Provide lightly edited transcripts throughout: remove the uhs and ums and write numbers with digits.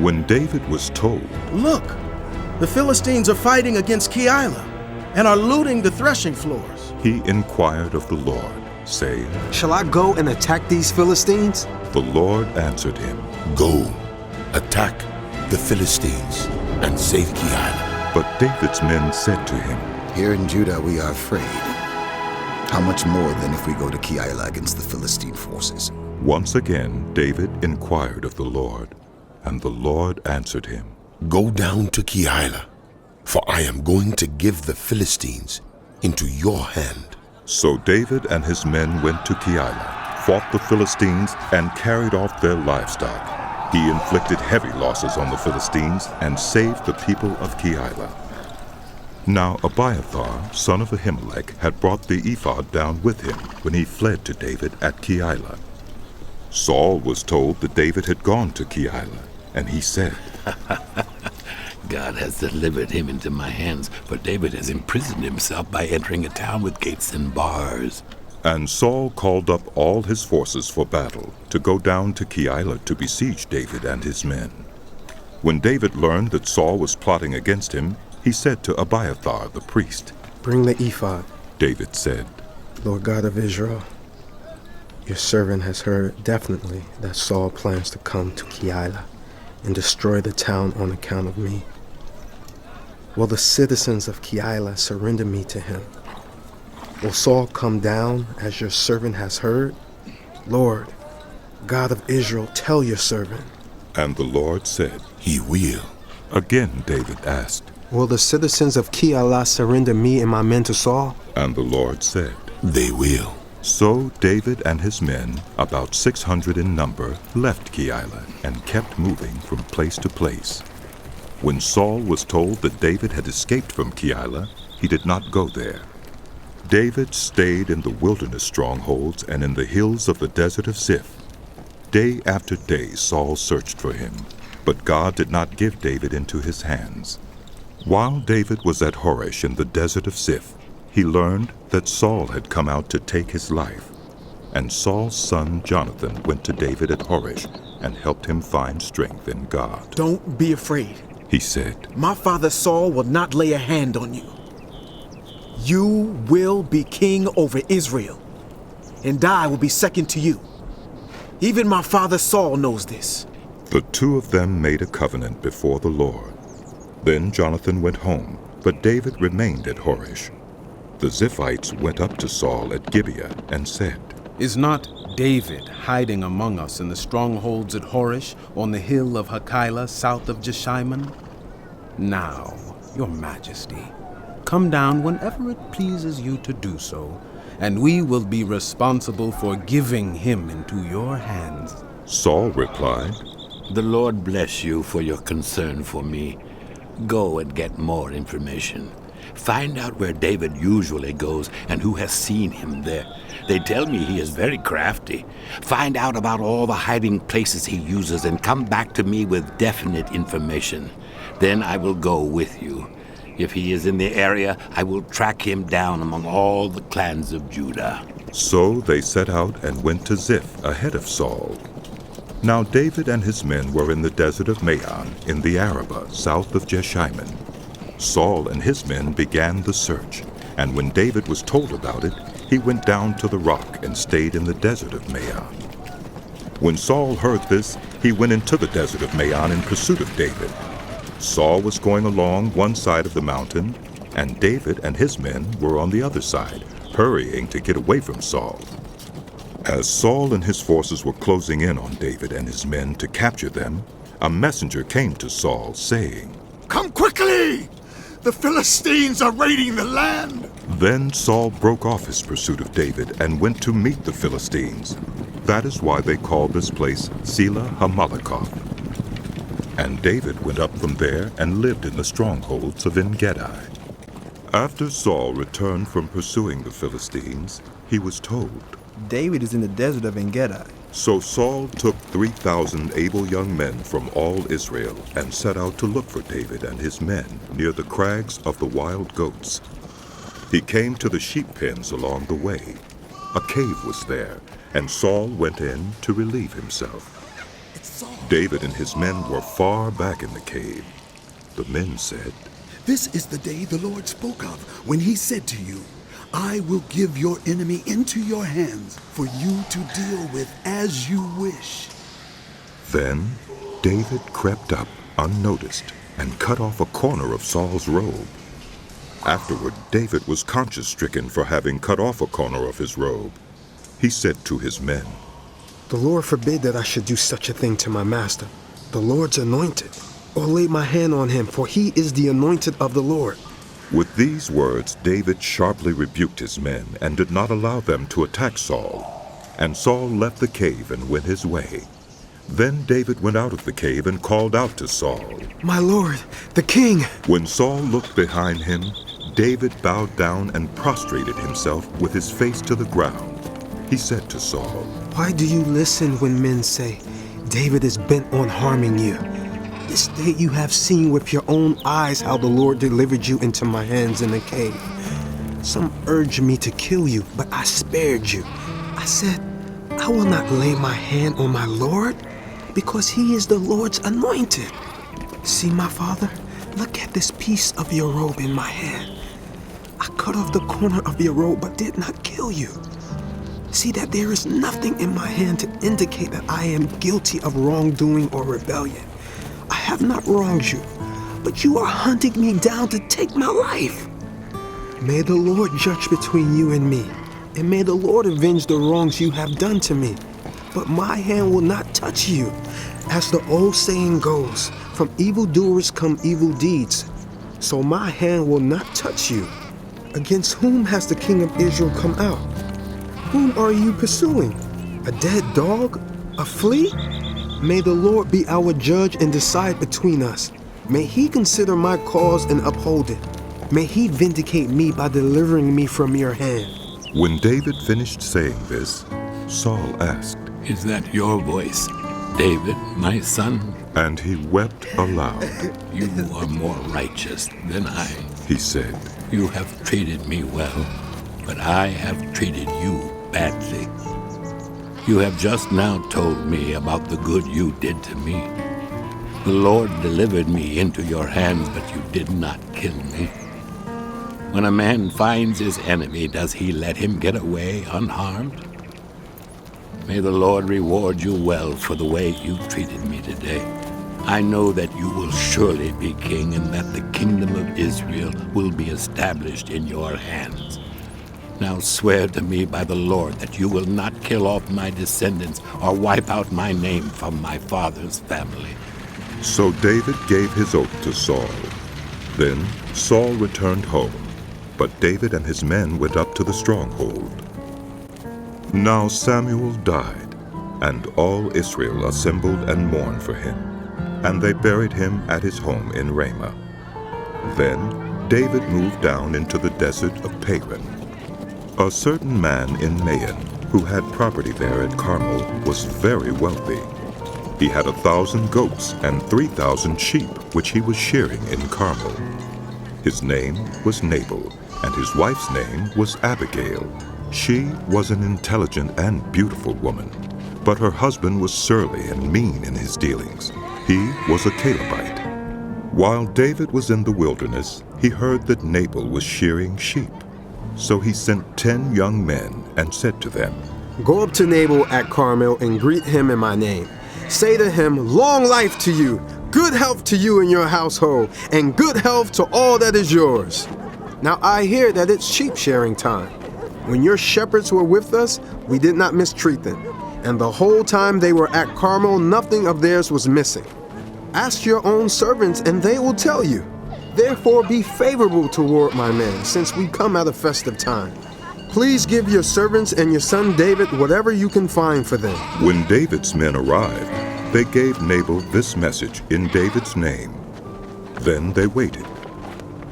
When David was told, Look, the Philistines are fighting against Keilah and are looting the threshing floors. he inquired of the Lord, saying, Shall I go and attack these Philistines? The Lord answered him, Go, attack the Philistines, and save Keilah. But David's men said to him, Here in Judah we are afraid. How much more than if we go to Keilah against the Philistine forces? Once again David inquired of the Lord, and the Lord answered him, Go down to Keilah, for I am going to give the Philistines into your hand. So David and his men went to Keilah, fought the Philistines, and carried off their livestock. He inflicted heavy losses on the Philistines and saved the people of Keilah. Now Abiathar, son of Ahimelech, had brought the ephod down with him when he fled to David at Keilah. Saul was told that David had gone to Keilah, and he said, God has delivered him into my hands, for David has imprisoned himself by entering a town with gates and bars. And Saul called up all his forces for battle to go down to Keilah to besiege David and his men. When David learned that Saul was plotting against him, he said to Abiathar the priest, Bring the ephod. David said, Lord God of Israel, your servant has heard definitely that Saul plans to come to Keilah and destroy the town on account of me. Will the citizens of Keilah surrender me to him? Will Saul come down as your servant has heard? Lord, God of Israel, tell your servant. And the Lord said, He will. Again David asked, Will the citizens of Keilah surrender me and my men to Saul? and the Lord said, They will. So David and his men, about 600 in number, left Keilah and kept moving from place to place. When Saul was told that David had escaped from Keilah, he did not go there. David stayed in the wilderness strongholds and in the hills of the desert of Ziph. Day after day Saul searched for him, but God did not give David into his hands. While David was at Horesh in the desert of Ziph, he learned that Saul had come out to take his life. And Saul's son Jonathan went to David at Horesh and helped him find strength in God. Don't be afraid. He said, My father Saul will not lay a hand on you. You will be king over Israel, and I will be second to you. Even my father Saul knows this. The two of them made a covenant before the Lord. Then Jonathan went home, but David remained at Horesh. The Ziphites went up to Saul at Gibeah and said, Is not David hiding among us in the strongholds at Horesh on the hill of Hakilah south of Jeshimon? Now, your majesty, come down whenever it pleases you to do so, and we will be responsible for giving him into your hands. Saul replied, The Lord bless you for your concern for me. Go and get more information. Find out where David usually goes and who has seen him there. They tell me he is very crafty. Find out about all the hiding places he uses and come back to me with definite information. Then I will go with you. If he is in the area, I will track him down among all the clans of Judah. So they set out and went to Ziph ahead of Saul. Now David and his men were in the desert of Maon in the Arabah south of Jeshimon. Saul and his men began the search, and when David was told about it, he went down to the rock and stayed in the desert of Maon. When Saul heard this, he went into the desert of Maon in pursuit of David. Saul was going along one side of the mountain, and David and his men were on the other side, hurrying to get away from Saul. As Saul and his forces were closing in on David and his men to capture them, a messenger came to Saul, saying, Come quickly! The Philistines are raiding the land! Then Saul broke off his pursuit of David and went to meet the Philistines. That is why they called this place Selah Hamalakoth. And David went up from there and lived in the strongholds of En-Gedi. After Saul returned from pursuing the Philistines, he was told, David is in the desert of En-Gedi. So Saul took 3,000 able young men from all Israel and set out to look for David and his men near the crags of the wild goats. He came to the sheep pens along the way. A cave was there, and Saul went in to relieve himself. It's David and his men were far back in the cave. The men said, This is the day the Lord spoke of when he said to you, I will give your enemy into your hands for you to deal with as you wish. Then David crept up unnoticed and cut off a corner of Saul's robe. Afterward, David was conscience-stricken for having cut off a corner of his robe. He said to his men, The Lord forbid that I should do such a thing to my master, the Lord's anointed, or lay my hand on him, for he is the anointed of the Lord. With these words, David sharply rebuked his men and did not allow them to attack Saul. And Saul left the cave and went his way. Then David went out of the cave and called out to Saul, My lord, the king! When Saul looked behind him, David bowed down and prostrated himself with his face to the ground. He said to Saul, Why do you listen when men say, David is bent on harming you? This day you have seen with your own eyes how the Lord delivered you into my hands in the cave. Some urged me to kill you, but I spared you. I said, I will not lay my hand on my Lord, because he is the Lord's anointed. See, my father, look at this piece of your robe in my hand. I cut off the corner of your robe, but did not kill you. See that there is nothing in my hand to indicate that I am guilty of wrongdoing or rebellion. I have not wronged you, but you are hunting me down to take my life. May the Lord judge between you and me, and may the Lord avenge the wrongs you have done to me. But my hand will not touch you. As the old saying goes, from evildoers come evil deeds. So my hand will not touch you. Against whom has the king of Israel come out? Whom are you pursuing? A dead dog? A flea? May the Lord be our judge and decide between us. May he consider my cause and uphold it. May he vindicate me by delivering me from your hand. When David finished saying this, Saul asked, Is that your voice, David, my son? And he wept aloud. You are more righteous than I, he said. You have treated me well, but I have treated you badly. You have just now told me about the good you did to me. The Lord delivered me into your hands, but you did not kill me. When a man finds his enemy, does he let him get away unharmed? May the Lord reward you well for the way you treated me today. I know that you will surely be king, and that the kingdom of Israel will be established in your hands. Now swear to me by the Lord that you will not kill off my descendants or wipe out my name from my father's family. So David gave his oath to Saul. Then Saul returned home, but David and his men went up to the stronghold. Now Samuel died, and all Israel assembled and mourned for him, and they buried him at his home in Ramah. Then David moved down into the desert of Paran. A certain man in Maon, who had property there at Carmel, was very wealthy. He had 1,000 goats and 3,000 sheep, which he was shearing in Carmel. His name was Nabal, and his wife's name was Abigail. She was an intelligent and beautiful woman, but her husband was surly and mean in his dealings. He was a Calebite. While David was in the wilderness, he heard that Nabal was shearing sheep. So he sent 10 young men and said to them, Go up to Nabal at Carmel and greet him in my name. Say to him, Long life to you, good health to you and your household, and good health to all that is yours. Now I hear that it's sheep shearing time. When your shepherds were with us, we did not mistreat them, and the whole time they were at Carmel, nothing of theirs was missing. Ask your own servants, and they will tell you. Therefore be favorable toward my men, since we come at a festive time. Please give your servants and your son David whatever you can find for them. When David's men arrived, they gave Nabal this message in David's name. Then they waited.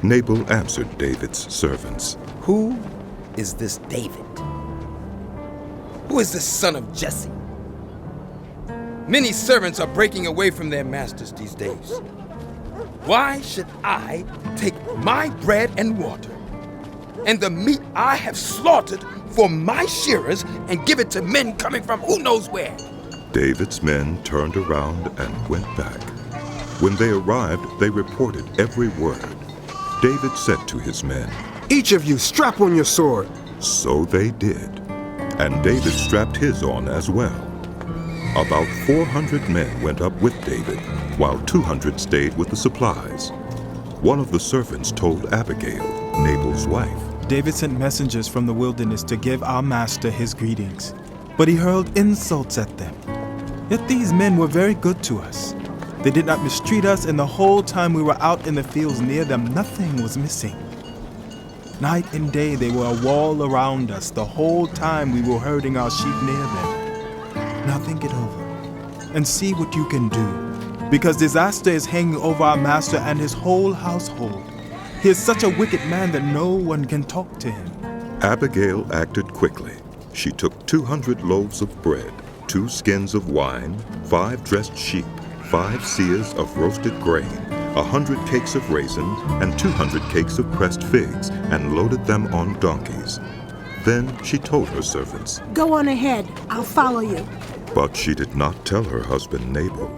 Nabal answered David's servants, Who is this David? Who is this son of Jesse? Many servants are breaking away from their masters these days. Why should I take my bread and water and the meat I have slaughtered for my shearers and give it to men coming from who knows where? David's men turned around and went back. When they arrived, they reported every word. David said to his men, "Each of you strap on your sword." So they did, and David strapped his on as well. About 400 men went up with David, while 200 stayed with the supplies. One of the servants told Abigail, Nabal's wife, David sent messengers from the wilderness to give our master his greetings, but he hurled insults at them. Yet these men were very good to us. They did not mistreat us, and the whole time we were out in the fields near them, nothing was missing. Night and day they were a wall around us the whole time we were herding our sheep near them. Now think it over, and see what you can do, because disaster is hanging over our master and his whole household. He is such a wicked man that no one can talk to him. Abigail acted quickly. She took 200 loaves of bread, 2 skins of wine, 5 dressed sheep, 5 seahs of roasted grain, 100 cakes of raisins, and 200 cakes of pressed figs, and loaded them on donkeys. Then she told her servants, "Go on ahead, I'll follow you." But she did not tell her husband Nabal.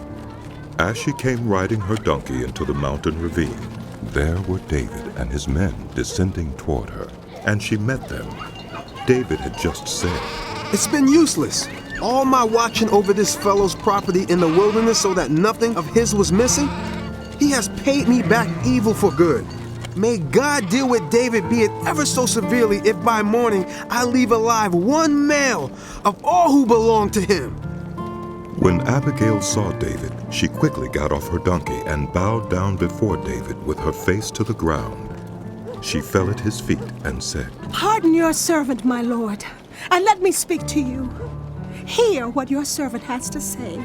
As she came riding her donkey into the mountain ravine, there were David and his men descending toward her, and she met them. David had just said, "It's been useless. All my watching over this fellow's property in the wilderness so that nothing of his was missing. He has paid me back evil for good. May God deal with David, be it ever so severely, if by morning I leave alive one male of all who belong to him." When Abigail saw David, she quickly got off her donkey and bowed down before David with her face to the ground. She fell at his feet and said, "Pardon your servant, my lord, and let me speak to you. Hear what your servant has to say.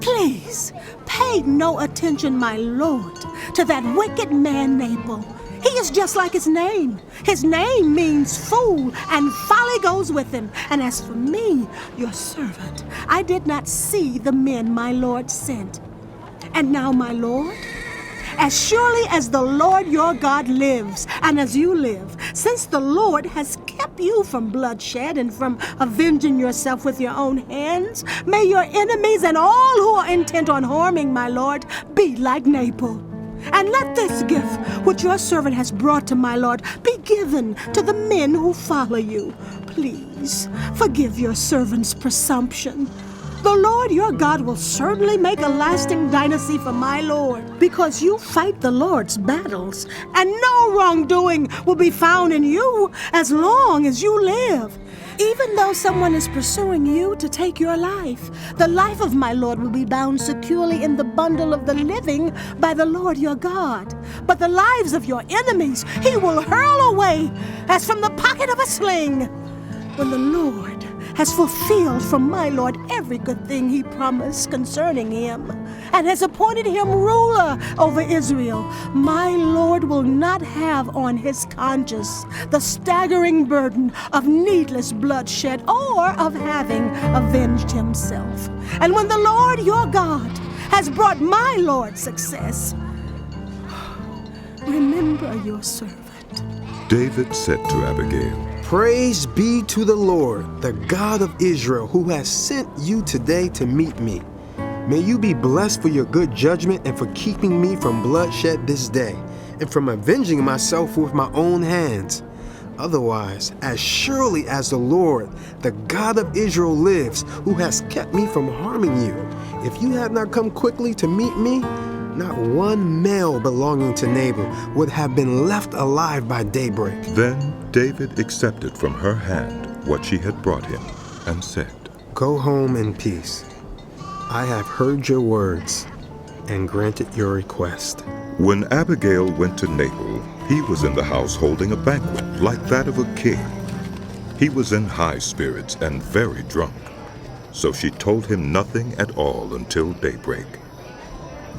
Please, pay no attention, my lord, to that wicked man Nabal. He is just like his name. His name means fool, and folly goes with him. And as for me, your servant, I did not see the men my lord sent. And now, my lord, as surely as the Lord your God lives, and as you live, since the Lord has kept you from bloodshed and from avenging yourself with your own hands, may your enemies and all who are intent on harming my lord be like Nabal. And let this gift which your servant has brought to my lord be given to the men who follow you. Please forgive your servant's presumption. The Lord your God will certainly make a lasting dynasty for my lord, because you fight the Lord's battles, and no wrongdoing will be found in you as long as you live. Even though someone is pursuing you to take your life, the life of my lord will be bound securely in the bundle of the living by the Lord your God. But the lives of your enemies he will hurl away as from the pocket of a sling. When the Lord has fulfilled from my lord every good thing he promised concerning him, and has appointed him ruler over Israel, my lord will not have on his conscience the staggering burden of needless bloodshed or of having avenged himself. And when the Lord your God has brought my lord success, remember your servant." David said to Abigail, "Praise be to the Lord, the God of Israel, who has sent you today to meet me. May you be blessed for your good judgment and for keeping me from bloodshed this day, and from avenging myself with my own hands. Otherwise, as surely as the Lord, the God of Israel lives, who has kept me from harming you, if you had not come quickly to meet me, not one male belonging to Nabal would have been left alive by daybreak." Then David accepted from her hand what she had brought him, and said, "Go home in peace. I have heard your words and granted your request." When Abigail went to Nabal, he was in the house holding a banquet like that of a king. He was in high spirits and very drunk, so she told him nothing at all until daybreak.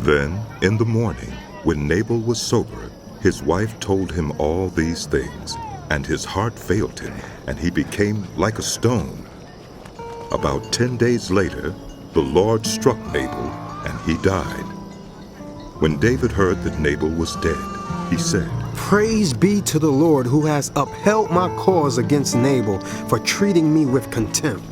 Then, in the morning, when Nabal was sober, his wife told him all these things, and his heart failed him, and he became like a stone. About 10 days later, the Lord struck Nabal, and he died. When David heard that Nabal was dead, he said, "Praise be to the Lord, who has upheld my cause against Nabal for treating me with contempt.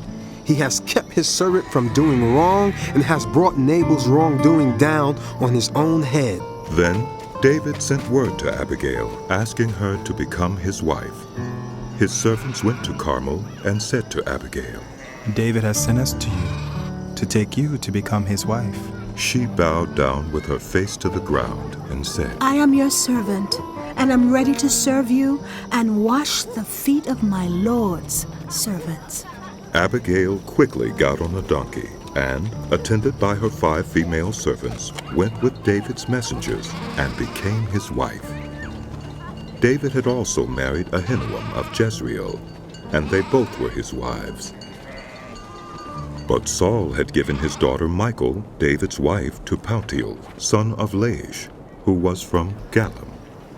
He has kept his servant from doing wrong and has brought Nabal's wrongdoing down on his own head. Then David sent word to Abigail, asking her to become his wife. His servants went to Carmel and said to Abigail, David has sent us to you, to take you to become his wife. She bowed down with her face to the ground and said, I am your servant, and am ready to serve you and wash the feet of my Lord's servants. Abigail quickly got on a donkey and, attended by her 5 female servants, went with David's messengers and became his wife. David had also married Ahinoam of Jezreel, and they both were his wives. But Saul had given his daughter Michal, David's wife, to Paltiel, son of Laish, who was from Galim.